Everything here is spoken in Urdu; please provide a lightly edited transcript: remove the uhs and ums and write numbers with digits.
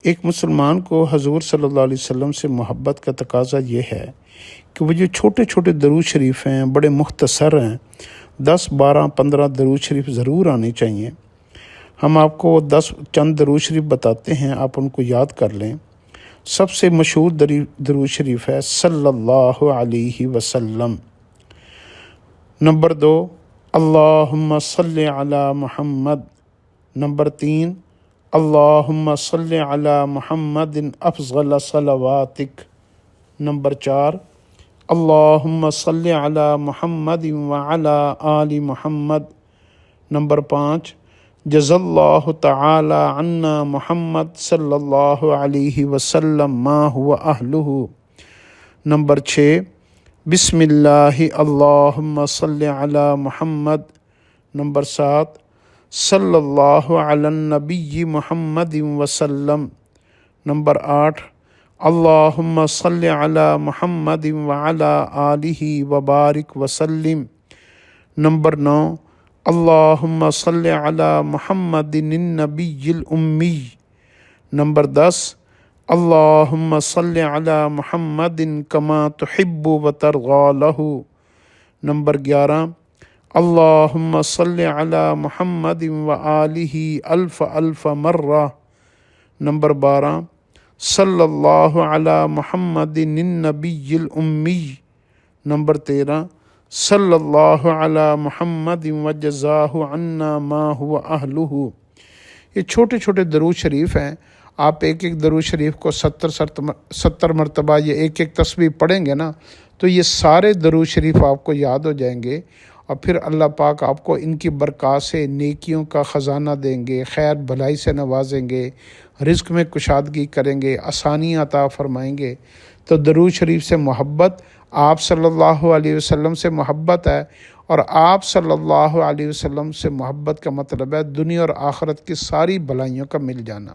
ایک مسلمان کو حضور صلی اللہ علیہ وسلم سے محبت کا تقاضا یہ ہے کہ وہ جو چھوٹے چھوٹے درود شریف ہیں بڑے مختصر ہیں، 10 12 15 درود شریف ضرور آنے چاہیے۔ ہم آپ کو 10 چند درود شریف بتاتے ہیں، آپ ان کو یاد کر لیں۔ سب سے مشہور درود شریف ہے صلی اللہ علیہ وسلم۔ نمبر 2 اللہم صلی علی محمد۔ نمبر 3 اللہم صلی علی محمد افضل صلواتک۔ نمبر 4 اللہم صلی علی محمد وعلی آل محمد۔ نمبر 5 جزا اللہ تعالی عنا محمد صلی اللہ علیہ وسلم ما هو اہلہ۔ نمبر 6 بسم اللہ اللہم صلی علی محمد۔ نمبر 7 صلی اللہ علی النبی محمد وسلم۔ نمبر 8 اللہم صلی علی محمد وعلی آلہ وبارک وسلم۔ نمبر 9 اللہم صلی علی محمد النبی الامی۔ نمبر 10 اللہم صلی علی محمد کما تحب وترضی لہ۔ نمبر 11 اللہم صلی علی محمد وآلہ الف الف مرہ۔ نمبر 12 صلی اللہ علی محمد النبی الامی۔ نمبر 13 صلی اللہ علی محمد وجزاہ عنا ما هو اہلہ۔ یہ چھوٹے چھوٹے درود شریف ہیں، آپ ایک ایک درود شریف کو 70 مرتبہ یہ ایک ایک تسبیح پڑھیں گے نا، تو یہ سارے درود شریف آپ کو یاد ہو جائیں گے، اور پھر اللہ پاک آپ کو ان کی برکات سے نیکیوں کا خزانہ دیں گے، خیر بھلائی سے نوازیں گے، رزق میں کشادگی کریں گے، آسانیاں عطا فرمائیں گے۔ تو درود شریف سے محبت، آپ صلی اللہ علیہ وسلم سے محبت ہے، اور آپ صلی اللہ علیہ وسلم سے محبت کا مطلب ہے دنیا اور آخرت کی ساری بھلائیوں کا مل جانا۔